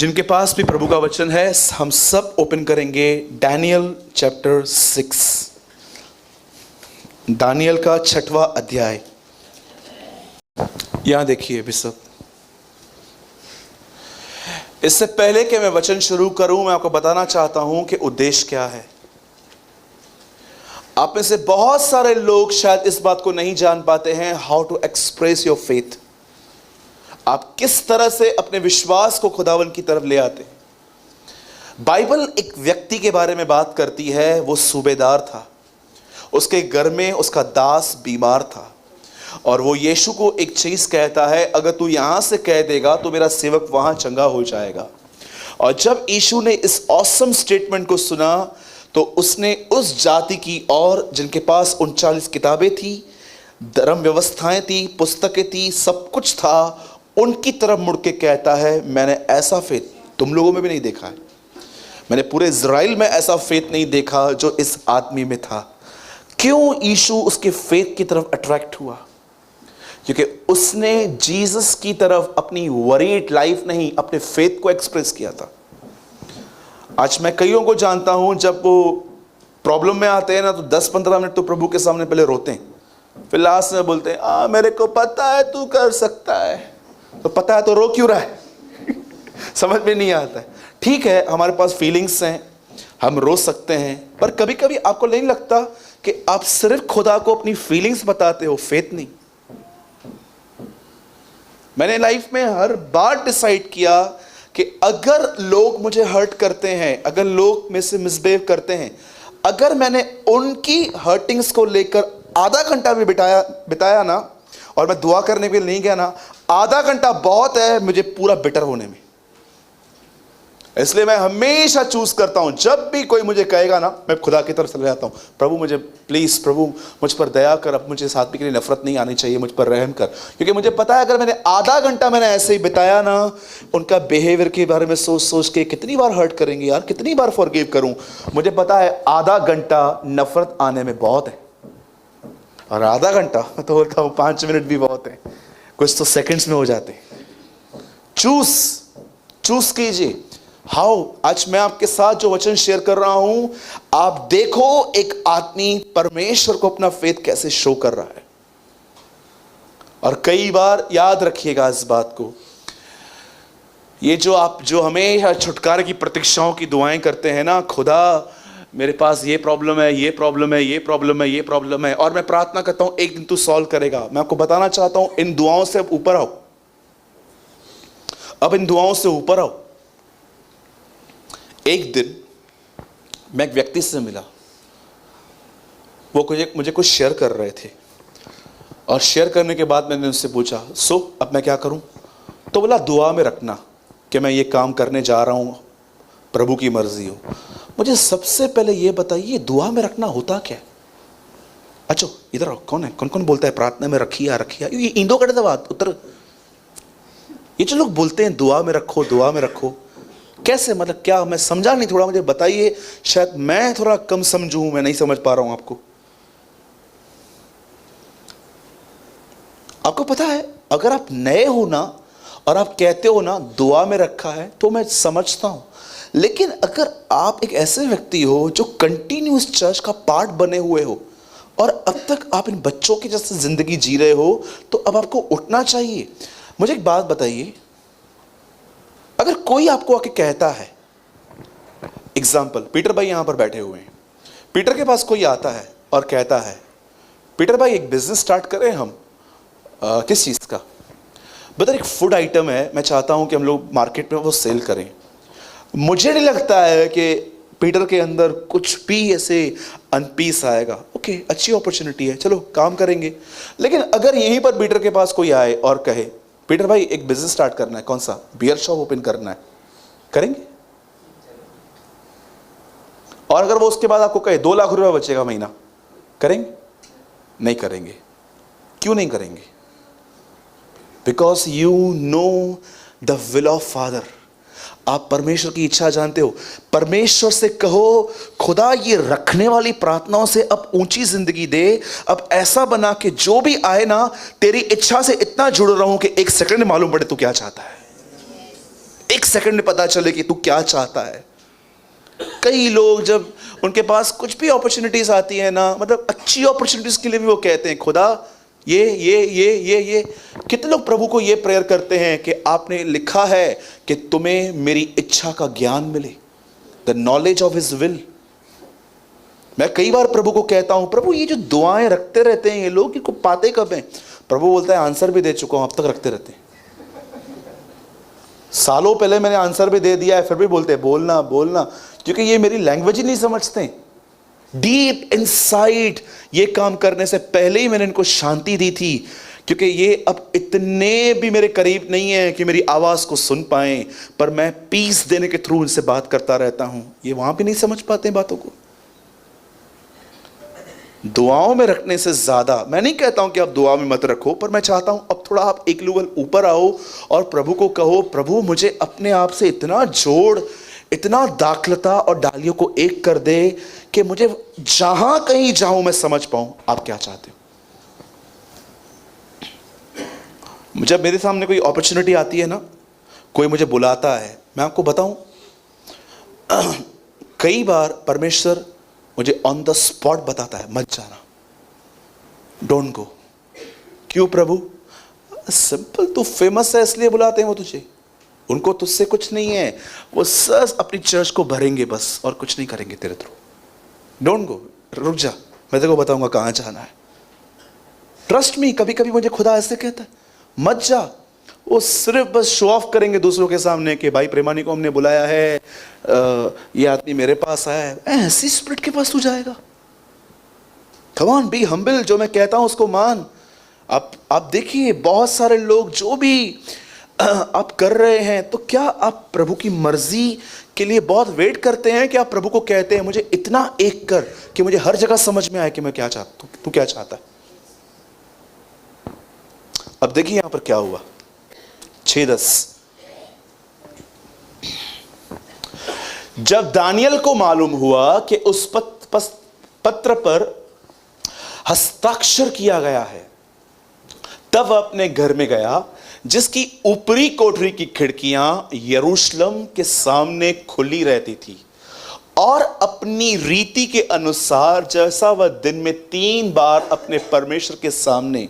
जिनके पास भी प्रभु का वचन है, हम सब ओपन करेंगे दानियल चैप्टर 6, दानियल का 6वां अध्याय। यहां देखिए बिशप, इससे पहले कि मैं वचन शुरू करूं, मैं आपको बताना चाहता हूं कि उद्देश्य क्या है। आप में से बहुत सारे लोग शायद इस बात को नहीं जान पाते हैं, how to express your faith. आप किस तरह से अपने विश्वास को खुदावन की तरफ ले आते हैं। बाइबल एक व्यक्ति के बारे में बात करती है, वो सूबेदार था, उसके घर में उसका दास बीमार था और वो यीशु को एक चीज कहता है, अगर तू यहां से कह देगा तो मेरा सेवक वहां चंगा हो जाएगा। और जब यीशु ने इस ऑसम स्टेटमेंट को सुना तो उसने उस जाति की, और जिनके पास 39 किताबें थी, धर्म व्यवस्थाएं थी, पुस्तकें थी, सब कुछ था, उनकी तरफ मुड़ के कहता है, मैंने ऐसा फेथ तुम लोगों में भी नहीं देखा है। मैंने पूरे इज़राइल में ऐसा फेथ नहीं देखा जो इस आदमी में था। क्यों यीशु उसके फेथ की तरफ अट्रैक्ट हुआ? क्योंकि उसने जीसस की तरफ अपनी वरीड लाइफ नहीं, अपने फेथ को एक्सप्रेस किया था। आज मैं कईयों को जानता हूं, जब वो प्रॉब्लम में आते हैं ना, तो 10-15 मिनट तो प्रभु के सामने पहले रोते हैं, फिर लास्ट में बोलते हैं, मेरे को पता है तू कर सकता है। तो पता है तो रो क्यों रहा है? समझ में नहीं आता है। ठीक है, हमारे पास फीलिंग्स हैं, हम रो सकते हैं, पर कभी कभी आपको नहीं लगता कि आप सिर्फ खुदा को अपनी फीलिंग्स बताते हो, फेथ नहीं। मैंने लाइफ में हर बार डिसाइड किया कि अगर लोग मुझे हर्ट करते हैं, अगर लोग मेरे से मिसबिहेव करते हैं, अगर मैंने उनकी हर्टिंग्स को लेकर आधा घंटा भी बिताया ना, और मैं दुआ करने के लिए नहीं गया ना, आधा घंटा बहुत है मुझे पूरा बिटर होने में। इसलिए मैं हमेशा चूज करता हूं, जब भी कोई मुझे कहेगा ना, मैं खुदा की तरफ चले जाता हूं, प्रभु मुझे प्लीज, प्रभु मुझ पर दया कर, अब मुझे इस आदमी के लिए नफरत नहीं आनी चाहिए, मुझ पर रहम कर। क्योंकि मुझे पता है, अगर मैंने आधा घंटा मैंने ऐसे ही बिताया ना, उनका बिहेवियर के बारे में सोच सोच के कितनी बार हर्ट करेंगे यार, कितनी बार फॉरगिव करूं, मुझे पता है आधा घंटा नफरत आने में बहुत है। और आधा घंटा, मैं तो बोलता हूं 5 मिनट भी बहुत है, कुछ तो सेकंड्स में हो जाते। चूज कीजिए। हाउ आज मैं आपके साथ जो वचन शेयर कर रहा हूं, आप देखो एक आदमी परमेश्वर को अपना फेथ कैसे शो कर रहा है। और कई बार याद रखिएगा इस बात को, ये जो हमेशा छुटकारे की प्रतीक्षाओं की दुआएं करते हैं ना, खुदा मेरे पास ये प्रॉब्लम है, ये प्रॉब्लम है, ये प्रॉब्लम है, ये प्रॉब्लम है, और मैं प्रार्थना करता हूं एक दिन तू सॉल्व करेगा। मैं आपको बताना चाहता हूं, इन दुआओं से अब ऊपर आओ, अब इन दुआओं से ऊपर आओ। एक दिन मैं एक व्यक्ति से मिला, वो मुझे कुछ शेयर कर रहे थे, और शेयर करने के बाद मैंने उनसे पूछा, अब मैं क्या करूं? तो बोला, दुआ में रखना कि मैं ये काम करने जा रहा हूं, प्रभु की मर्जी हो। मुझे सबसे पहले ये बताइए, दुआ में रखना होता क्या? अच्छा इधर आओ, कौन है, कौन कौन बोलता है प्रार्थना में रखिया रखिया? ये इंदो कड़े बात उत्तर, ये जो लोग बोलते हैं दुआ में रखो, दुआ में रखो, कैसे? मतलब क्या? मैं समझा नहीं, थोड़ा मुझे बताइए, शायद मैं थोड़ा कम समझूं, मैं नहीं समझ पा रहा हूं आपको। आपको पता है, अगर आप नए हो ना और आप कहते हो ना दुआ में रखा है, तो मैं समझता हूं, लेकिन अगर आप एक ऐसे व्यक्ति हो जो कंटिन्यूस चर्च का पार्ट बने हुए हो, और अब तक आप इन बच्चों की जैसे जिंदगी जी रहे हो, तो अब आपको उठना चाहिए। मुझे एक बात बताइए, अगर कोई आपको आके कहता है, एग्जाम्पल पीटर भाई यहां पर बैठे हुए हैं, पीटर के पास कोई आता है और कहता है, पीटर भाई एक बिजनेस स्टार्ट करें हम, किस चीज का? बता, एक फूड आइटम है, मैं चाहता हूं कि हम लोग मार्केट में वो सेल करें। मुझे नहीं लगता है कि पीटर के अंदर कुछ भी ऐसे अनपीस आएगा। ओके, अच्छी अपॉर्चुनिटी है, चलो काम करेंगे। लेकिन अगर यहीं पर पीटर के पास कोई आए और कहे, पीटर भाई एक बिजनेस स्टार्ट करना है, कौन सा? बियर शॉप ओपन करना है, करेंगे? और अगर वो उसके बाद आपको कहे 2 लाख रुपए बचेगा महीना, करेंगे? नहीं करेंगे। क्यों नहीं करेंगे? Because you know the will of father. आप परमेश्वर की इच्छा जानते हो। परमेश्वर से कहो, खुदा ये रखने वाली प्रार्थनाओं से अब ऊंची जिंदगी दे, अब ऐसा बना कि जो भी आए ना, तेरी इच्छा से इतना जुड़ रहा हूं कि एक सेकंड में मालूम पड़े तू क्या चाहता है। एक सेकंड में पता चले कि तू क्या चाहता है। कई लोग जब उनके पास कुछ भी अपॉर्चुनिटीज आती है ना, मतलब अच्छी अपॉर्चुनिटीज के लिए भी वो कहते हैं खुदा ये। कितने लोग प्रभु को ये प्रेयर करते हैं कि आपने लिखा है कि तुम्हें मेरी इच्छा का ज्ञान मिले, the knowledge of his will. मैं कई बार प्रभु को कहता हूं, प्रभु ये जो दुआएं रखते रहते हैं ये लोग, इनको पाते कब हैं? प्रभु बोलता है आंसर भी दे चुका हूं, अब तक रखते रहते हैं। सालों पहले मैंने आंसर भी दे दिया है, फिर भी बोलते हैं बोलना बोलना, क्योंकि ये मेरी लैंग्वेज ही नहीं समझते। डीप इनसाइड ये काम करने से पहले ही मैंने इनको शांति दी थी, क्योंकि ये अब इतने भी मेरे करीब नहीं है कि मेरी आवाज को सुन पाए, पर मैं पीस देने के थ्रू इनसे बात करता रहता हूं। ये वहां भी नहीं समझ पाते बातों को। दुआओं में रखने से ज्यादा, मैं नहीं कहता हूं कि आप दुआ में मत रखो, पर मैं चाहता हूं अब थोड़ा आप एक लेवल ऊपर आओ और प्रभु को कहो, प्रभु मुझे अपने आप से इतना जोड़, इतना दाखलता और डालियों को एक कर दे कि मुझे जहां कहीं जाऊं मैं समझ पाऊं आप क्या चाहते हो। जब मेरे सामने कोई अपॉर्चुनिटी आती है ना, कोई मुझे बुलाता है, मैं आपको बताऊं कई बार परमेश्वर मुझे ऑन द स्पॉट बताता है मत जाना, डोंट गो। क्यों प्रभु? सिंपल, तू फेमस है इसलिए बुलाते हैं वो तुझे, उनको तुझसे कुछ नहीं है, वो सस अपनी चर्च को भरेंगे बस और कुछ नहीं करेंगे तेरे थ्रू। डोंट गो, रुक जा, मैं तेरे को बताऊंगा कहां जाना है। ट्रस्ट मी, कभी कभी मुझे खुदा ऐसे कहता है मत जा। वो सिर्फ बस शो ऑफ करेंगे दूसरों के सामने कि भाई प्रेमानी को हमने बुलाया है, ये आदमी मेरे पास आया है। ऐसी स्पिरिट के पास तू जाएगा? कम ऑन, बी हम्बल, जो मैं कहता हूं उसको मान। आप देखिए बहुत सारे लोग जो भी आप कर रहे हैं, तो क्या आप प्रभु की मर्जी के लिए बहुत वेट करते हैं कि आप प्रभु को कहते हैं मुझे इतना एक कर कि मुझे हर जगह समझ में आए कि मैं क्या चाहता हूं, तू क्या चाहता है। अब देखिए यहां पर क्या हुआ, 6:10। जब दानियल को मालूम हुआ कि उस पत्र पर हस्ताक्षर किया गया है, तब वह अपने घर में गया जिसकी ऊपरी कोठरी की खिड़कियां यरूशलेम के सामने खुली रहती थी, और अपनी रीति के अनुसार जैसा वह दिन में 3 बार अपने परमेश्वर के सामने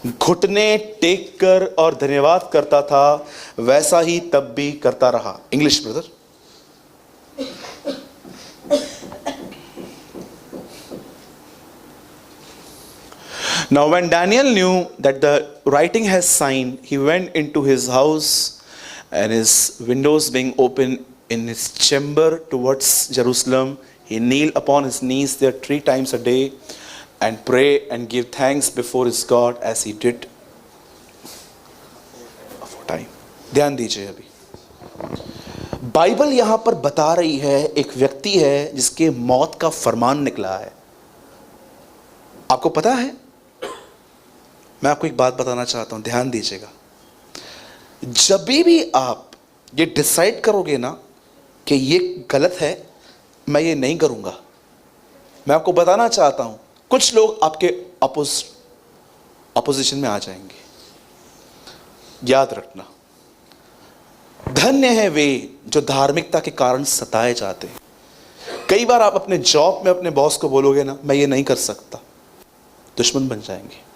घुटने टेक कर और धन्यवाद करता था, वैसा ही तब भी करता रहा। English brother. Now when Daniel knew that the writing has signed, he went into his house, and his windows being open in his chamber towards Jerusalem, he kneeled upon his knees there 3 times a day and pray and give thanks before his God as he did aforetime. ध्यान दीजिए, अभी Bible यहां पर बता रही है एक व्यक्ति है जिसके मौत का फरमान निकला है। आपको पता है, मैं आपको एक बात बताना चाहता हूं, ध्यान दीजिएगा। जब भी आप ये डिसाइड करोगे ना कि ये गलत है, मैं ये नहीं करूंगा, मैं आपको बताना चाहता हूं कुछ लोग आपके अपोजिशन में आ जाएंगे। याद रखना, धन्य है वे जो धार्मिकता के कारण सताए जाते हैं। कई बार आप अपने जॉब में अपने बॉस को बोलोगे ना मैं ये नहीं कर सकता, दुश्मन बन जाएंगे।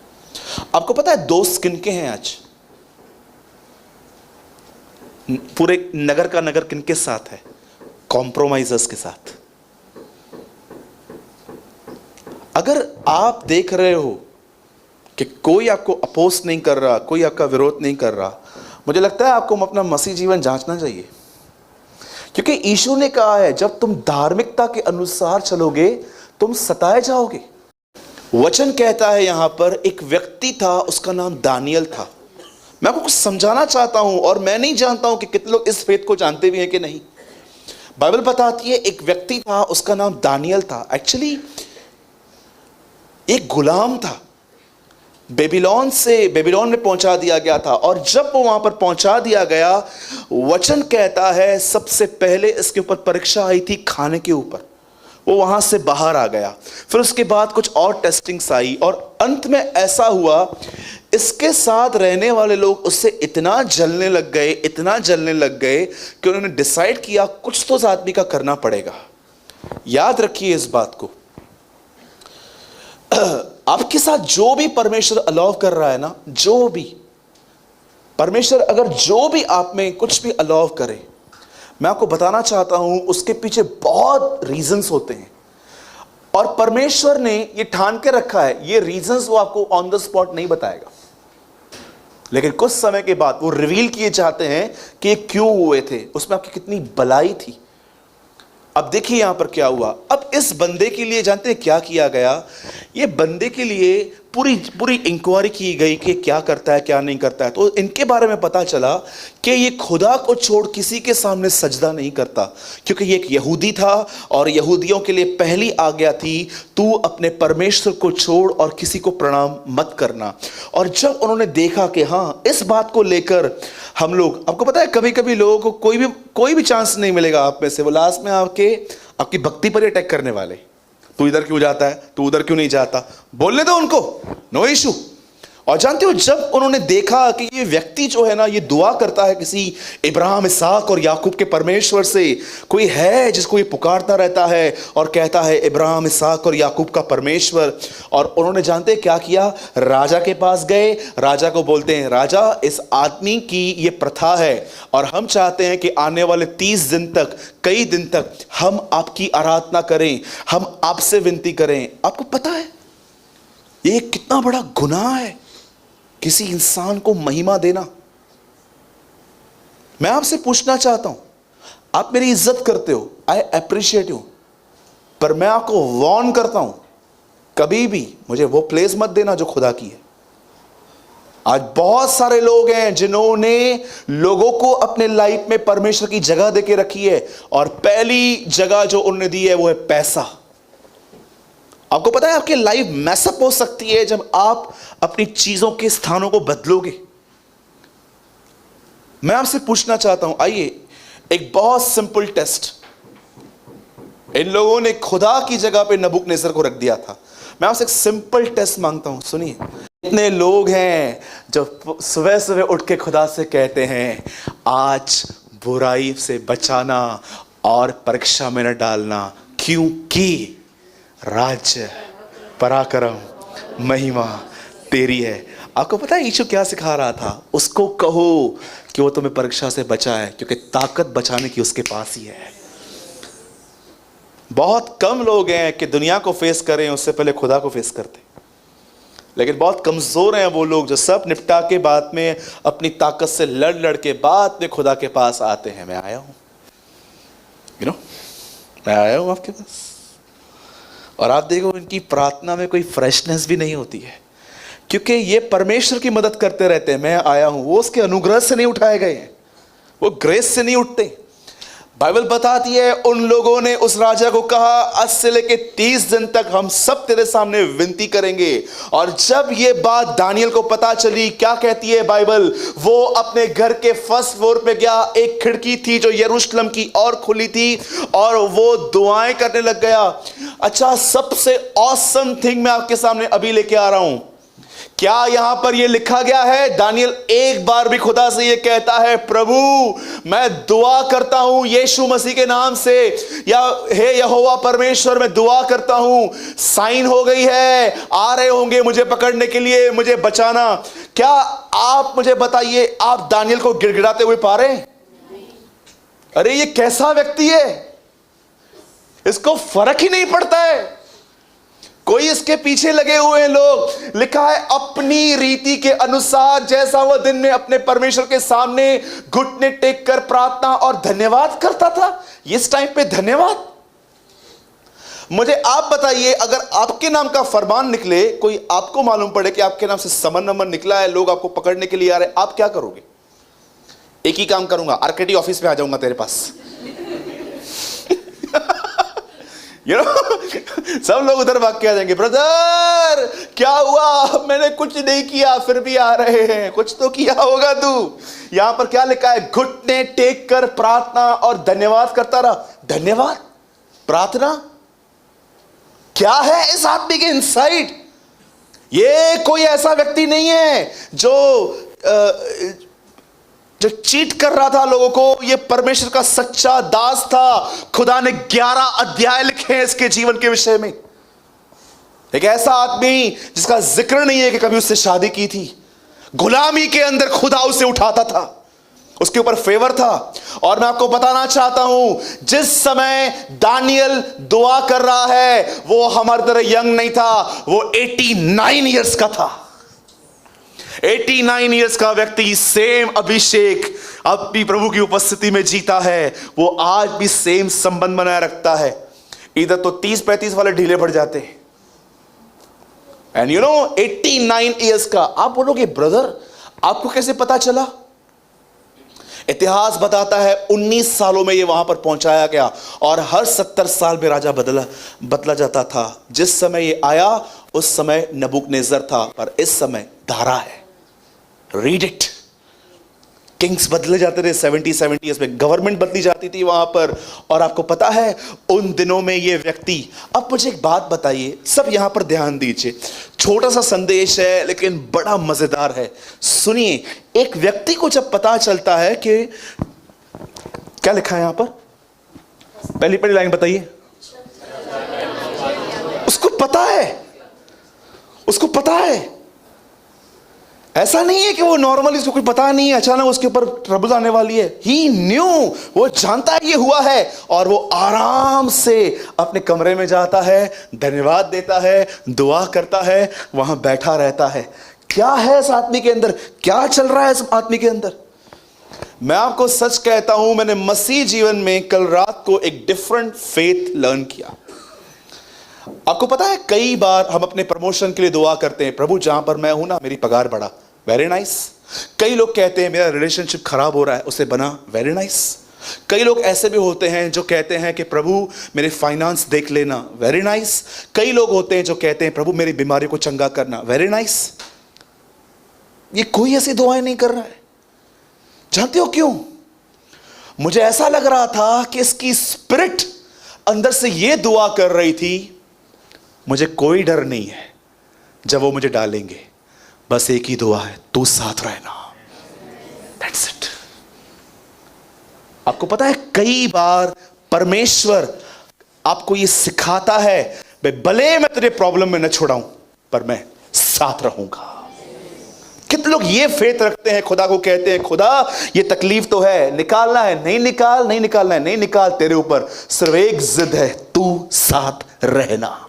आपको पता है दोस्त किनके हैं आज? पूरे नगर का नगर किनके साथ है? कॉम्प्रोमाइजर्स के साथ। अगर आप देख रहे हो कि कोई आपको अपोज नहीं कर रहा, कोई आपका विरोध नहीं कर रहा, मुझे लगता है आपको अपना मसीह जीवन जांचना चाहिए, क्योंकि यीशु ने कहा है जब तुम धार्मिकता के अनुसार चलोगे तुम सताए जाओगे। वचन कहता है यहां पर एक व्यक्ति था, उसका नाम दानियल था। मैं आपको कुछ समझाना चाहता हूं, और मैं नहीं जानता हूं कि कितने लोग इस फेथ को जानते भी हैं कि नहीं। बाइबल बताती है एक व्यक्ति था, उसका नाम दानियल था। एक्चुअली एक गुलाम था, बेबीलोन में पहुंचा दिया गया था, और जब वो वहां पर पहुंचा दिया गया, वचन कहता है सबसे पहले इसके ऊपर परीक्षा आई थी खाने के ऊपर। वो वहां से बाहर आ गया, फिर उसके बाद कुछ और टेस्टिंग्स आई, और अंत में ऐसा हुआ इसके साथ रहने वाले लोग उससे इतना जलने लग गए, इतना जलने लग गए कि उन्होंने डिसाइड किया कुछ तो इस आदमी का करना पड़ेगा। याद रखिए इस बात को, आपके साथ जो भी परमेश्वर अलाउ कर रहा है ना, जो भी परमेश्वर अगर जो भी आप में कुछ भी अलाउ करे, मैं आपको बताना चाहता हूं उसके पीछे बहुत रीजंस होते हैं। और परमेश्वर ने ये ठान के रखा है, ये रीजंस वो आपको ऑन द स्पॉट नहीं बताएगा, लेकिन कुछ समय के बाद वो रिवील किए जाते हैं कि ये क्यों हुए थे, उसमें आपकी कितनी भलाई थी। अब देखिए यहां पर क्या हुआ। अब इस बंदे के लिए जानते हैं क्या किया गया? ये बंदे के लिए पूरी पूरी इंक्वायरी की गई कि क्या करता है क्या नहीं करता है। तो इनके बारे में पता चला कि ये खुदा को छोड़ किसी के सामने सजदा नहीं करता, क्योंकि ये एक यहूदी था और यहूदियों के लिए पहली आज्ञा थी, तू अपने परमेश्वर को छोड़ और किसी को प्रणाम मत करना। और जब उन्होंने देखा कि हाँ इस बात को लेकर हम लोग, आपको पता है कभी कभी लोगों को कोई भी चांस नहीं मिलेगा आप में से, वो लास्ट में आपकी भक्ति पर अटैक करने वाले। तू इधर क्यों जाता है, तू उधर क्यों नहीं जाता, बोलने दो उनको, नो इशू। और जानते हो जब उन्होंने देखा कि ये व्यक्ति जो है ना, ये दुआ करता है किसी इब्राहिम, इसहाक और याकूब के परमेश्वर से, कोई है जिसको ये पुकारता रहता है और कहता है इब्राहिम, इसहाक और याकूब का परमेश्वर। और उन्होंने जानते क्या किया, राजा के पास गए, राजा को बोलते हैं राजा इस आदमी की ये प्रथा है और हम चाहते हैं कि आने वाले 30 दिन तक, कई दिन तक हम आपकी आराधना करें, हम आपसे विनती करें। आपको पता है ये कितना बड़ा गुनाह है किसी इंसान को महिमा देना। मैं आपसे पूछना चाहता हूं, आप मेरी इज्जत करते हो, आई अप्रिशिएट यू, पर मैं आपको वार्न करता हूं कभी भी मुझे वो प्लेस मत देना जो खुदा की है। आज बहुत सारे लोग हैं जिन्होंने लोगों को अपने लाइफ में परमेश्वर की जगह देके रखी है, और पहली जगह जो उन्होंने दी है वो है पैसा। आपको पता है आपकी लाइफ मैसअप हो सकती है जब आप अपनी चीजों के स्थानों को बदलोगे। मैं आपसे पूछना चाहता हूं, आइए एक बहुत सिंपल टेस्ट। इन लोगों ने खुदा की जगह पे नबूकदनेस्सर को रख दिया था। मैं आपसे एक सिंपल टेस्ट मांगता हूं, सुनिए। इतने लोग हैं जो सुबह सुबह उठ के खुदा से कहते हैं आज बुराई से बचाना और परीक्षा में न डालना, क्योंकि राज्य, पराक्रम, महिमा तेरी है। आपको पता है यीशु क्या सिखा रहा था? उसको कहो कि वो तुम्हें परीक्षा से बचाए, क्योंकि ताकत बचाने की उसके पास ही है। बहुत कम लोग हैं कि दुनिया को फेस करें उससे पहले खुदा को फेस करते, लेकिन बहुत कमजोर हैं वो लोग जो सब निपटा के बाद में अपनी ताकत से लड़ के बाद में खुदा के पास आते हैं। मैं आया हूं, मैं आया हूं आपके पास, और आप देखो इनकी प्रार्थना में कोई फ्रेशनेस भी नहीं होती है, क्योंकि ये परमेश्वर की मदद करते रहते हैं। मैं आया हूं, वो उसके अनुग्रह से नहीं उठाए गए हैं, वो ग्रेस से नहीं उठते। बाइबल बताती है उन लोगों ने उस राजा को कहा आज से लेके 30 दिन तक हम सब तेरे सामने विनती करेंगे। और जब ये बात दानियल को पता चली, क्या कहती है बाइबल, वो अपने घर के फर्स्ट फ्लोर पे गया, एक खिड़की थी जो यरूशलेम की और खुली थी, और वो दुआएं करने लग गया। अच्छा, सबसे ऑसम थिंग मैं आपके सामने अभी लेके आ रहा हूं। क्या यहां पर यह लिखा गया है? दानियल एक बार भी खुदा से यह कहता है प्रभु मैं दुआ करता हूं यीशु मसीह के नाम से, या हे यहोवा परमेश्वर मैं दुआ करता हूं, साइन हो गई है, आ रहे होंगे मुझे पकड़ने के लिए, मुझे बचाना। क्या आप मुझे बताइए, आप दानियल को गिड़गिड़ाते हुए पा रहे हैं? अरे ये कैसा व्यक्ति है, इसको फर्क ही नहीं पड़ता है। कोई इसके पीछे लगे हुए हैं लोग। लिखा है अपनी रीति के अनुसार जैसा वह दिन में अपने परमेश्वर के सामने घुटने टेक कर प्रार्थना और धन्यवाद करता था। इस टाइम पे धन्यवाद। मुझे आप बताइए, अगर आपके नाम का फरमान निकले, कोई आपको मालूम पड़े कि आपके नाम से समन नंबर निकला है, लोग आपको पकड़ने के लिए आ रहे, आप क्या करोगे? एक ही काम करूंगा, आरकेटी ऑफिस पे आ जाऊंगा तेरे पास। सब लोग उधर भाग के आ जाएंगे, ब्रदर क्या हुआ? मैंने कुछ नहीं किया, फिर भी आ रहे हैं, कुछ तो किया होगा तू। यहां पर क्या लिखा है? घुटने टेक कर प्रार्थना और धन्यवाद करता रहा। धन्यवाद, प्रार्थना, क्या है इस आदमी के इनसाइड? ये कोई ऐसा व्यक्ति नहीं है जो चीट कर रहा था लोगों को। ये परमेश्वर का सच्चा दास था। खुदा ने 11 अध्याय लिखे हैं इसके जीवन के विषय में। एक ऐसा आदमी जिसका जिक्र नहीं है कि कभी उससे शादी की थी। गुलामी के अंदर खुदा उसे उठाता था, उसके ऊपर फेवर था। और मैं आपको बताना चाहता हूं, जिस समय दानियल दुआ कर रहा है वो हमारी तरह यंग नहीं था, वो 89 इयर्स का था। 89 इयर्स का व्यक्ति सेम अभिषेक अपनी प्रभु की उपस्थिति में जीता है। वो आज भी सेम संबंध बनाए रखता है। इधर तो 30-35 वाले ढीले पड़ जाते हैं, एंड 89 इयर्स का। आप बोलोगे ब्रदर आपको कैसे पता चला? इतिहास बताता है 19 सालों में ये वहां पर पहुंचाया गया, और हर 70 साल में राजा बदला जाता था। जिस समय ये आया उस समय नबूकदनेस्सर था, पर इस समय दारा है। Read it. किंग्स बदले जाते थे 70 ईयर्स में, गवर्नमेंट बदली जाती थी वहां पर। और आपको पता है उन दिनों में ये व्यक्ति, अब मुझे एक बात बताइए, सब यहां पर ध्यान दीजिए, छोटा सा संदेश है लेकिन बड़ा मजेदार है। सुनिए, एक व्यक्ति को जब पता चलता है कि, क्या लिखा है यहां पर, पहली लाइन बताइए। उसको पता है, ऐसा नहीं है कि वो नॉर्मली उसको कोई पता नहीं है, अचानक उसके ऊपर ट्रबल आने वाली है। ही न्यू, वो जानता है ये हुआ है, और वो आराम से अपने कमरे में जाता है, धन्यवाद देता है, दुआ करता है, वहां बैठा रहता है। क्या है इस आदमी के अंदर? क्या चल रहा है इस आदमी के अंदर? मैं आपको सच कहता हूं, मैंने मसीह जीवन में कल रात को एक डिफरेंट फेथ लर्न किया। आपको पता है कई बार हम अपने प्रमोशन के लिए दुआ करते हैं, प्रभु जहां पर मैं हूं ना मेरी पगार बढ़ा, वेरी नाइस। कई लोग कहते हैं मेरा रिलेशनशिप खराब हो रहा है, उसे बना, वेरी नाइस। कई लोग ऐसे भी होते हैं जो कहते हैं कि प्रभु मेरे फाइनेंस देख लेना, वेरी नाइस। कई लोग होते हैं जो कहते हैं प्रभु मेरी बीमारी को चंगा करना, वेरी नाइस। ये कोई ऐसी दुआएं नहीं कर रहा है। जानते हो क्यों? मुझे ऐसा लग रहा था कि इसकी स्पिरिट अंदर से ये दुआ कर रही थी, मुझे कोई डर नहीं है जब वो मुझे डालेंगे, बस एक ही दुआ है, तू साथ रहना, दैट्स इट। आपको पता है कई बार परमेश्वर आपको ये सिखाता है, भले मैं तेरे प्रॉब्लम में न छोड़ाऊं पर मैं साथ रहूंगा। कितने लोग ये फेथ रखते हैं, खुदा को कहते हैं खुदा ये तकलीफ तो है, निकालना है, नहीं निकालना है, नहीं निकाल, तेरे ऊपर सिर्फ एक जिद है, तू साथ रहना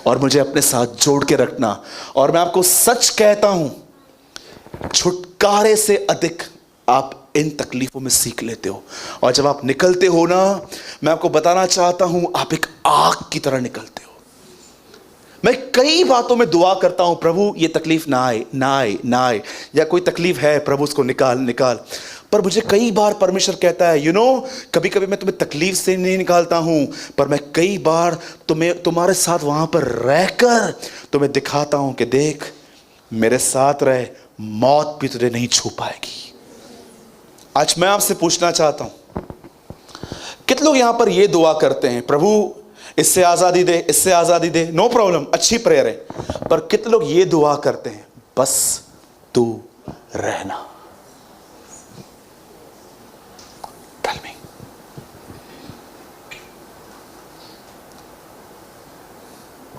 और मुझे अपने साथ जोड़ के रखना। और मैं आपको सच कहता हूं, छुटकारे से अधिक आप इन तकलीफों में सीख लेते हो, और जब आप निकलते हो ना, मैं आपको बताना चाहता हूं, आप एक आग की तरह निकलते हो। मैं कई बातों में दुआ करता हूं, प्रभु ये तकलीफ ना आए, या कोई तकलीफ है प्रभु उसको निकाल। पर मुझे कई बार परमेश्वर कहता है कभी कभी मैं तुम्हें तकलीफ से नहीं निकालता हूं, पर मैं कई बार तुम्हारे साथ वहां पर रहकर तुम्हें दिखाता हूं कि देख मेरे साथ रहे, मौत भी तुझे नहीं छू पाएगी। आज मैं आपसे पूछना चाहता हूं, कितने लोग यहां पर ये दुआ करते हैं, प्रभु इससे आजादी दे, नो प्रॉब्लम, अच्छी प्रेयर है, पर कितने लोग ये दुआ करते हैं, बस तू रहना।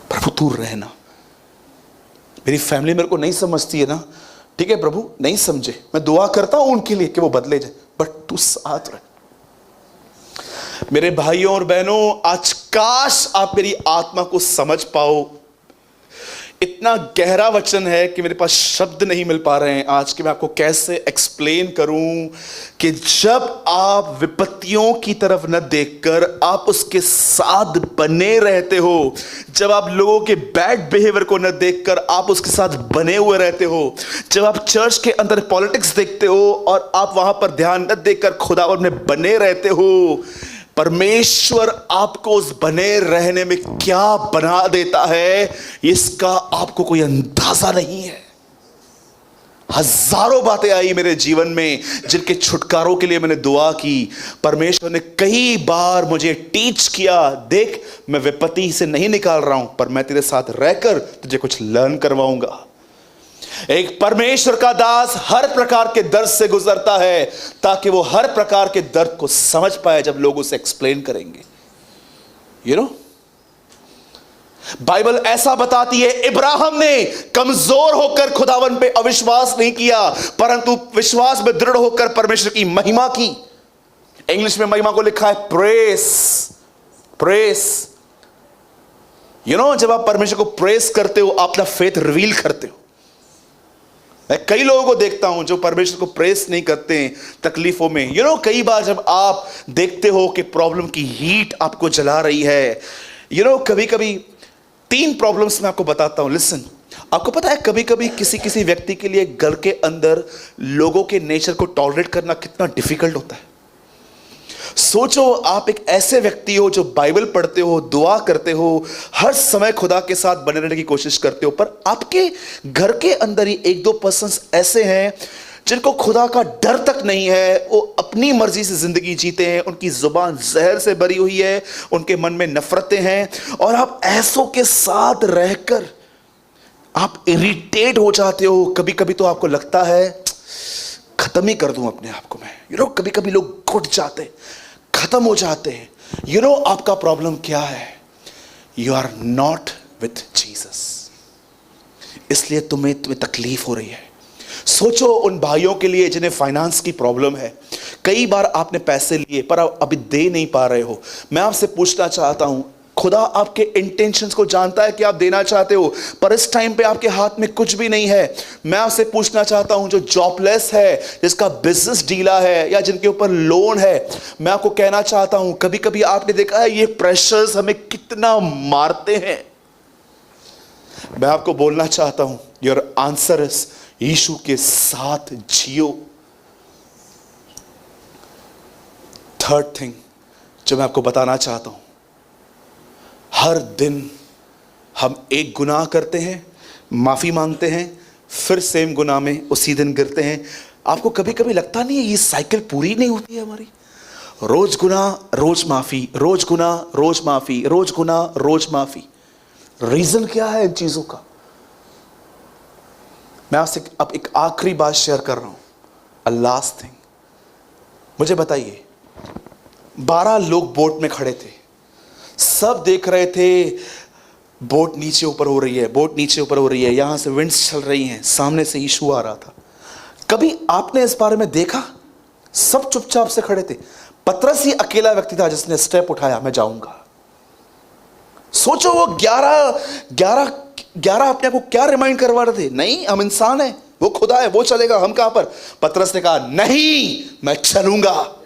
प्रभु तू रहना, मेरी फैमिली मेरे को नहीं समझती है ना, ठीक है प्रभु नहीं समझे, मैं दुआ करता हूं उनके लिए कि वो बदले जाए, बट तू साथ रह। मेरे भाइयों और बहनों, आज काश आप मेरी आत्मा को समझ पाओ। इतना गहरा वचन है कि मेरे पास शब्द नहीं मिल पा रहे हैं आज कि मैं आपको कैसे एक्सप्लेन करूं कि जब आप विपत्तियों की तरफ न देखकर आप उसके साथ बने रहते हो, जब आप लोगों के बैड बिहेवियर को न देखकर आप उसके साथ बने हुए रहते हो, जब आप चर्च के अंदर पॉलिटिक्स देखते हो और आप वहां पर ध्यान न देकर खुदावन में बने रहते हो, परमेश्वर आपको उस बने रहने में क्या बना देता है इसका आपको कोई अंदाजा नहीं है। हजारों बातें आई मेरे जीवन में जिनके छुटकारों के लिए मैंने दुआ की। परमेश्वर ने कई बार मुझे टीच किया, देख मैं विपत्ति से नहीं निकाल रहा हूं, पर मैं तेरे साथ रहकर तुझे कुछ लर्न करवाऊंगा। एक परमेश्वर का दास हर प्रकार के दर्द से गुजरता है ताकि वो हर प्रकार के दर्द को समझ पाए जब लोग उसे एक्सप्लेन करेंगे। यू नो, बाइबल ऐसा बताती है, इब्राहिम ने कमजोर होकर खुदावन पे अविश्वास नहीं किया, परंतु विश्वास में दृढ़ होकर परमेश्वर की महिमा की। इंग्लिश में महिमा को लिखा है प्रेस, प्रेस। यू नो, जब आप परमेश्वर को प्रेस करते हो, अपना फेथ रिवील करते हो। मैं कई लोगों को देखता हूं जो परमेश्वर को प्रेस नहीं करते हैं तकलीफों में। यू नो, कई बार जब आप देखते हो कि प्रॉब्लम की हीट आपको जला रही है, यू नो, कभी कभी 3 प्रॉब्लम्स मैं आपको बताता हूं। लिसन, आपको पता है कभी कभी किसी व्यक्ति के लिए घर के अंदर लोगों के नेचर को टॉलरेट करना कितना डिफिकल्ट होता है। सोचो, आप एक ऐसे व्यक्ति हो जो बाइबल पढ़ते हो, दुआ करते हो, हर समय खुदा के साथ बने रहने की कोशिश करते हो, पर आपके घर के अंदर ही 1-2 पर्सन्स ऐसे हैं जिनको खुदा का डर तक नहीं है। वो अपनी मर्जी से जिंदगी जीते हैं, उनकी जुबान जहर से भरी हुई है, उनके मन में नफरतें हैं, और आप ऐसों के साथ रहकर आप इरिटेट हो जाते हो। कभी कभी तो आपको लगता है खत्म ही कर दूं अपने आप को मैं। यू नो, कभी कभी लोग घुट जाते, खत्म हो जाते हैं। यू नो, आपका प्रॉब्लम क्या है? You are not with Jesus, इसलिए तुम्हें तकलीफ हो रही है। सोचो उन भाइयों के लिए जिन्हें फाइनेंस की प्रॉब्लम है। कई बार आपने पैसे लिए पर आप अभी दे नहीं पा रहे हो। मैं आपसे पूछना चाहता हूं, खुदा आपके इंटेंशंस को जानता है कि आप देना चाहते हो, पर इस टाइम पे आपके हाथ में कुछ भी नहीं है। मैं आपसे पूछना चाहता हूं, जो जॉबलेस है, जिसका बिजनेस ढीला है, या जिनके ऊपर लोन है, मैं आपको कहना चाहता हूं, कभी कभी आपने देखा है ये प्रेशर्स हमें कितना मारते हैं। मैं आपको बोलना चाहता हूं, योर आंसर इज यीशु के साथ जियो। थर्ड थिंग जो मैं आपको बताना चाहता हूं, हर दिन हम एक गुनाह करते हैं, माफी मांगते हैं, फिर सेम गुनाह में उसी दिन गिरते हैं। आपको कभी कभी लगता नहीं है ये साइकिल पूरी नहीं होती है हमारी? रोज गुनाह, रोज माफी, रोज गुनाह, रोज माफी, रोज गुनाह, रोज माफी। रीजन क्या है इन चीजों का? मैं आपसे अब एक आखिरी बात शेयर कर रहा हूं, अ लास्ट थिंग। मुझे बताइए, 12 लोग बोट में खड़े थे, सब देख रहे थे बोट नीचे ऊपर हो रही है, बोट नीचे ऊपर हो रही है, यहां से विंड्स चल रही हैं, सामने से यीशु आ रहा था। कभी आपने इस बारे में देखा? सब चुपचाप से खड़े थे। पतरस ही अकेला व्यक्ति था जिसने स्टेप उठाया, मैं जाऊंगा। सोचो, वो 11 अपने को क्या रिमाइंड करवा रहे थे? नहीं, हम इंसान हैं, वो खुदा है, वो चलेगा, हम कहां पर? पतरस ने कहा नहीं, मैं चलूंगा।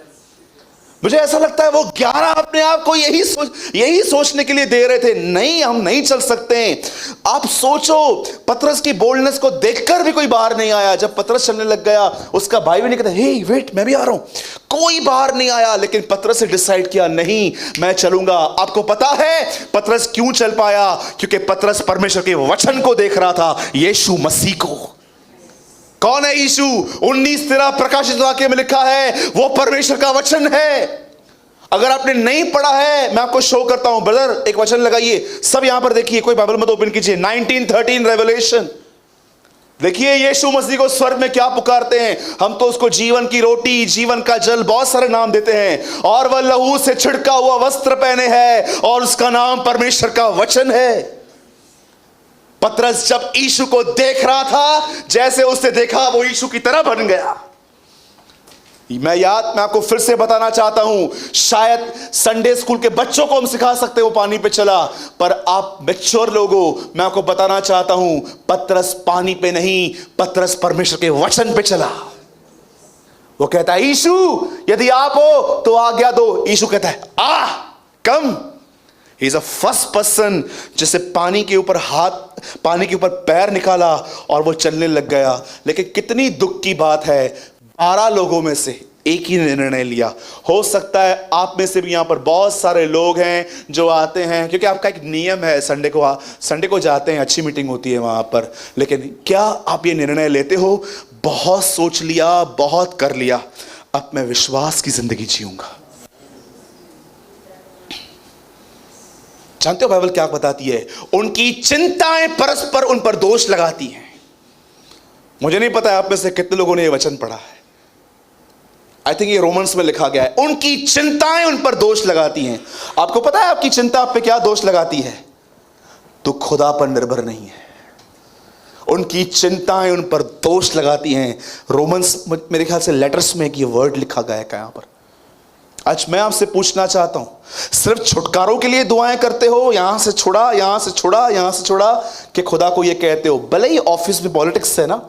मुझे ऐसा लगता है वो 11 अपने आप को यही सोचने के लिए दे रहे थे, नहीं हम नहीं चल सकते। आप सोचो, पतरस की बोल्डनेस को देखकर भी कोई बाहर नहीं आया। जब पतरस चलने लग गया, उसका भाई भी नहीं कहता हे वेट मैं भी आ रहा हूं, कोई बाहर नहीं आया। लेकिन पतरस ने डिसाइड किया नहीं मैं चलूंगा। आपको पता है पतरस क्यों चल पाया? क्योंकि पतरस परमेश्वर के वचन को देख रहा था, यीशु मसीह को। कौन है यीशु? 19:13 प्रकाशित वाक्य में लिखा है, वो परमेश्वर का वचन है। अगर आपने नहीं पढ़ा है, मैं आपको शो करता हूं। ब्रदर एक वचन लगाइए, सब यहां पर देखिए, कोई बाइबल मत ओपन कीजिए। 19:13 रेवलेशन देखिए, यीशु मसीह को स्वर्ग में क्या पुकारते हैं? हम तो उसको जीवन की रोटी, जीवन का जल, बहुत सारे नाम देते हैं। और वह लहू से छिड़का हुआ वस्त्र पहने है और उसका नाम परमेश्वर का वचन है। पतरस जब यीशु को देख रहा था, जैसे उसने देखा वो यीशु की तरह बन गया। मैं आपको फिर से बताना चाहता हूं, शायद संडे स्कूल के बच्चों को हम सिखा सकते हो पानी पे चला, पर आप मैच्योर लोगों, मैं आपको बताना चाहता हूं, पतरस पानी पे नहीं, पतरस परमेश्वर के वचन पे चला। वो कहता है यीशु यदि आप हो तो आज्ञा दो। यीशु कहता है come. He is a first person जिसे पानी के ऊपर पैर निकाला और वो चलने लग गया। लेकिन कितनी दुख की बात है, 12 लोगों में से एक ही निर्णय लिया। हो सकता है आप में से भी यहां पर बहुत सारे लोग हैं जो आते हैं, क्योंकि आपका एक नियम है, संडे को जाते हैं, अच्छी मीटिंग होती है वहां पर। लेकिन क्या आप ये निर्णय लेते हो, बहुत सोच लिया, बहुत कर लिया, अब मैं विश्वास की जिंदगी जीऊंगा? जानते हो बाइबल क्या बताती है? उनकी चिंताएं परस्पर उन पर दोष लगाती हैं। मुझे नहीं पता है आप में से कितने लोगों ने यह वचन पढ़ा है। आई थिंक ये रोमन्स में लिखा गया है, उनकी चिंताएं उन पर दोष लगाती हैं। आपको पता है आपकी चिंता आप पे क्या दोष लगाती है? तो खुदा पर निर्भर नहीं है। उनकी चिंताएं उन पर दोष लगाती हैं। रोमन्स मेरे ख्याल से लेटर्स में एक ये वर्ड लिखा गया है यहां पर। आज मैं आपसे पूछना चाहता हूं, सिर्फ छुटकारों के लिए दुआएं करते हो, यहां से छुड़ा, यहां से छुड़ा, यहां से छुड़ा, कि खुदा को ये कहते हो भले ही ऑफिस में पॉलिटिक्स है ना,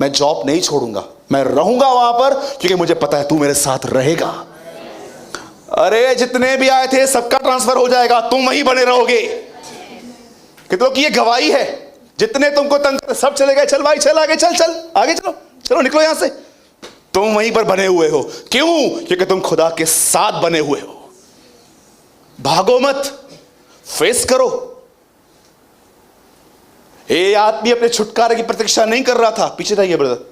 मैं जॉब नहीं छोड़ूंगा, मैं रहूंगा वहां पर क्योंकि मुझे पता है तू मेरे साथ रहेगा। अरे जितने भी आए थे सबका ट्रांसफर हो जाएगा, तुम वहीं बने रहोगे। कितनों की ये गवाही है, जितने तुमको तंग सब चले गए, चल भाई चल आगे, चल चल आगे चलो, चलो निकलो यहां से, तुम वहीं पर बने हुए हो। क्यों? क्योंकि तुम खुदा के साथ बने हुए हो। भागो मत, फेस करो। ये आदमी अपने छुटकारे की प्रतीक्षा नहीं कर रहा था। पीछे जाइए ब्रदर,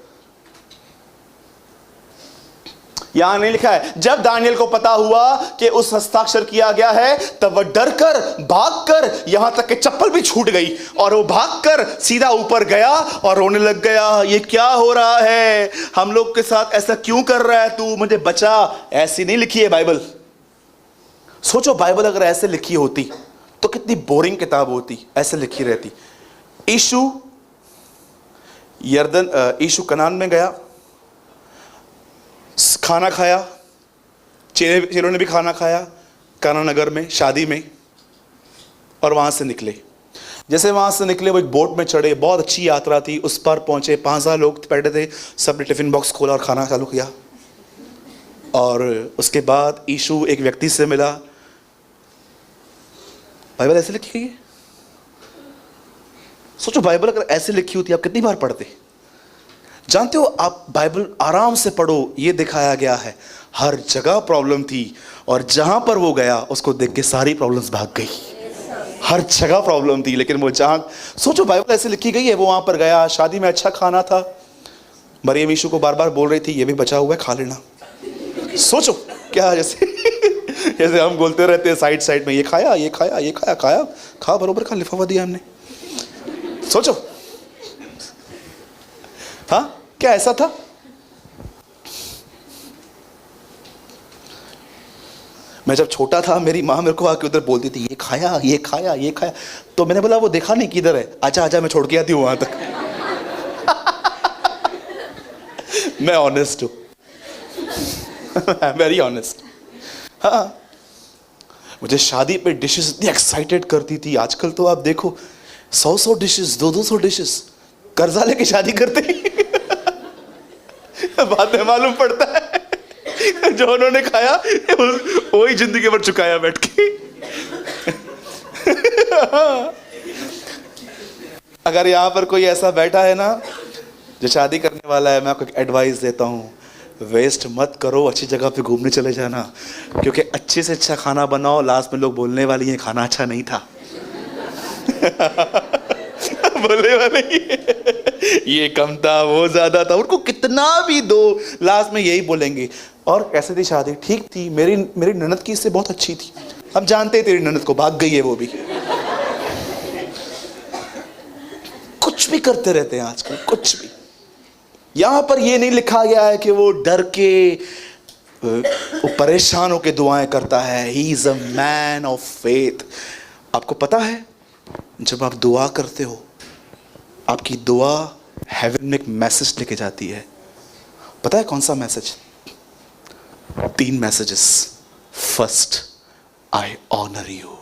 यहां नहीं लिखा है जब दानियल को पता हुआ कि उस हस्ताक्षर किया गया है तब वह डरकर भागकर, यहां तक कि चप्पल भी छूट गई, और वो भागकर सीधा ऊपर गया और रोने लग गया, ये क्या हो रहा है, हम लोग के साथ ऐसा क्यों कर रहा है तू, मुझे बचा। ऐसी नहीं लिखी है बाइबल। सोचो बाइबल अगर ऐसे लिखी होती तो कितनी बोरिंग किताब होती। ऐसे लिखी रहती, यीशु कनान में गया, खाना खाया, चेलों ने भी खाना खाया काना नगर में शादी में, और वहां से निकले। जैसे वहां से निकले वो एक बोट में चढ़े, बहुत अच्छी यात्रा थी, उस पर पहुंचे, 5,000 लोग बैठे थे, सबने टिफिन बॉक्स खोला और खाना चालू किया। और उसके बाद यीशु एक व्यक्ति से मिला। बाइबल ऐसे लिखी गई है। सोचो बाइबल अगर ऐसे लिखी होती आप कितनी बार पढ़ते। जानते हो आप बाइबल आराम से पढ़ो, ये दिखाया गया है हर जगह प्रॉब्लम थी, और जहां पर वो गया उसको देख के सारी प्रॉब्लम्स भाग गई। हर जगह प्रॉब्लम थी, लेकिन वो जहां, सोचो बाइबल ऐसे लिखी गई है, वो वहां पर गया, शादी में अच्छा खाना था, मरियम यीशु को बार बार बोल रही थी ये भी बचा हुआ है खा लेना। सोचो क्या, जैसे जैसे हम बोलते रहते हैं साइड साइड में, ये खाया, ये खाया, ये खाया, खाया, खा बरोबर खा, लिफाफा दिया हमने। सोचो हाँ, क्या ऐसा था? मैं जब छोटा था मेरी माँ मेरे को आके उधर बोलती थी ये खाया, ये खाया, ये खाया, तो मैंने बोला वो देखा नहीं किधर है, आजा आजा मैं छोड़ के आती हूँ वहां तक। मैं ऑनेस्ट हूं, वेरी ऑनेस्ट। हाँ, मुझे शादी पे डिशेस इतनी एक्साइटेड करती थी। आजकल तो आप देखो 100 डिशेस, 200 डिशेस, कर्जा लेके शादी करते हैं। बाद में मालूम पड़ता है जो उन्होंने खाया वही जिंदगी भर चुकाया बैठ के। अगर यहां पर कोई ऐसा बैठा है ना जो शादी करने वाला है, मैं आपको एडवाइस देता हूं, वेस्ट मत करो, अच्छी जगह पे घूमने चले जाना, क्योंकि अच्छे से अच्छा खाना बनाओ, लास्ट में लोग बोलने वाली है खाना अच्छा नहीं था। बोलने वाले ये कम था, वो ज्यादा था, उनको कितना भी दो लास्ट में यही बोलेंगे। और कैसे थी शादी? ठीक थी, मेरी ननद की इससे बहुत अच्छी थी। हम जानते हैं तेरी ननद को, भाग गई है वो भी। कुछ भी करते रहते हैं आजकल, कुछ भी। यहां पर ये नहीं लिखा गया है कि वो डर के, वो परेशान होकर दुआएं करता है। ही is a man of faith. आपको पता है जब आप दुआ करते हो, आपकी दुआ हेवन में एक मैसेज लेके जाती है। पता है कौन सा message? 3 messages. First, I honour you.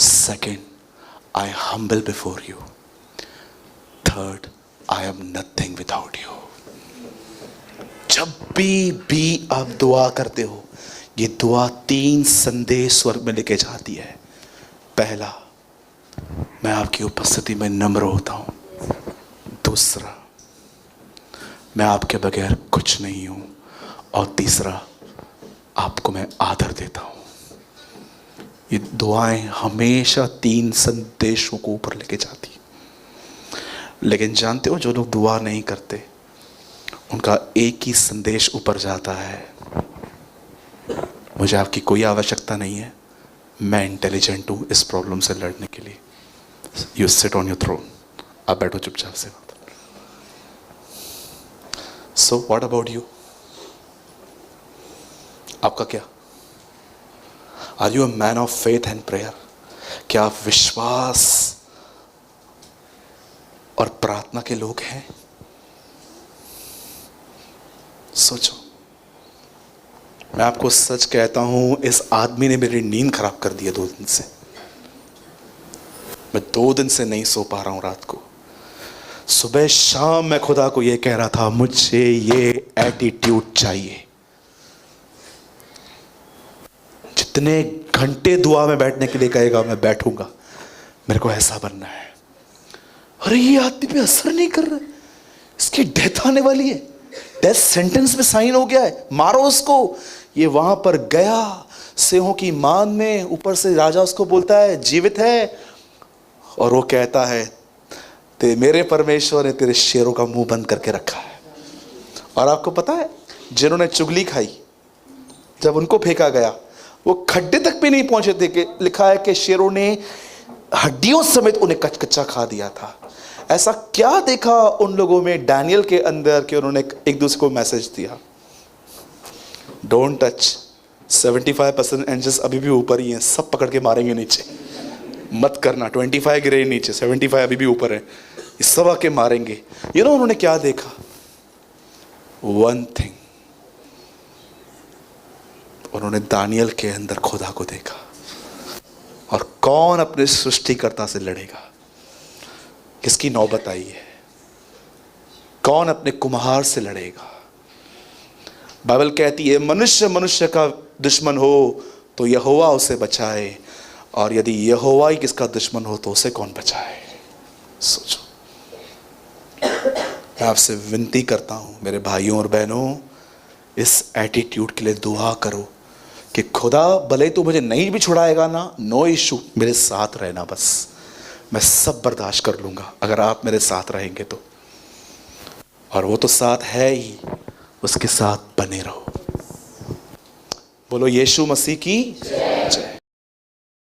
Second, I humble before you. Third, I am nothing without you. जब भी आप दुआ करते हो, ये दुआ 3 संदेश स्वर्ग में लेके जाती है। पहला, मैं आपकी उपस्थिति में नम्र होता हूं। दूसरा, मैं आपके बगैर कुछ नहीं हूं। और तीसरा, आपको मैं आदर देता हूं। ये दुआएं हमेशा 3 संदेशों को ऊपर लेके जाती है। लेकिन जानते हो जो लोग दुआ नहीं करते, उनका एक ही संदेश ऊपर जाता है, मुझे आपकी कोई आवश्यकता नहीं है, मैं इंटेलिजेंट हूं इस प्रॉब्लम से लड़ने के लिए। You sit on your throne. आप बैठो चुपचाप से। So what about you? आपका क्या? Are you a man of faith and prayer? क्या आप विश्वास और प्रार्थना के लोग हैं? सोचो। मैं आपको सच कहता हूं, इस आदमी ने मेरी नींद खराब कर दी है 2 दिन से। मैं 2 दिन से नहीं सो पा रहा हूं रात को। सुबह शाम मैं खुदा को यह कह रहा था, मुझे ये एटीट्यूड चाहिए। जितने घंटे दुआ में बैठने के लिए कहेगा मैं बैठूंगा, मेरे को ऐसा बनना है। अरे ये आदमी पे असर नहीं कर रहा है, इसकी डेथ आने वाली है, डेथ सेंटेंस में साइन हो गया है, मारो उसको। ये वहां पर गया सिंहों की मान में, ऊपर से राजा उसको बोलता है जीवित है, और वो कहता है ते मेरे परमेश्वर ने तेरे शेरों का मुंह बंद करके रखा है। और आपको पता है, जिन्होंने चुगली खाई, जब उनको फेंका गया, वो खड्डे तक भी नहीं पहुंचे थे कि लिखा है कि शेरों ने हड्डियों समेत उन्हें कचकच्चा खा दिया था। ऐसा क्या देखा उन लोगों में, डैनियल के अंदर, कि उन्होंने एक दूसरे को मैसेज दिया, डोंट टच। 75% एंजल्स अभी भी ऊपर ही हैं, सब पकड़ के मारेंगे नीचे, मत करना। 25 गिरे नीचे, 75 अभी भी ऊपर है, ये सब आके मारेंगे। उन्होंने क्या देखा? वन थिंग, उन्होंने दानियल के अंदर खुदा को देखा। और कौन अपने सृष्टिकर्ता से लड़ेगा? किसकी नौबत आई है? कौन अपने कुम्हार से लड़ेगा? बाइबल कहती है, मनुष्य मनुष्य का दुश्मन हो तो यहोवा उसे बचाए, और यदि यहोवा ही किसका दुश्मन हो तो उसे कौन बचाए? सोचो। मैं आपसे विनती करता हूं मेरे भाइयों और बहनों, इस एटीट्यूड के लिए दुआ करो कि खुदा भले तो मुझे नहीं भी छुड़ाएगा ना, नो इशू, मेरे साथ रहना, बस मैं सब बर्दाश्त कर लूंगा अगर आप मेरे साथ रहेंगे तो। और वो तो साथ है ही, उसके साथ बने रहो। बोलो यीशु मसीह की।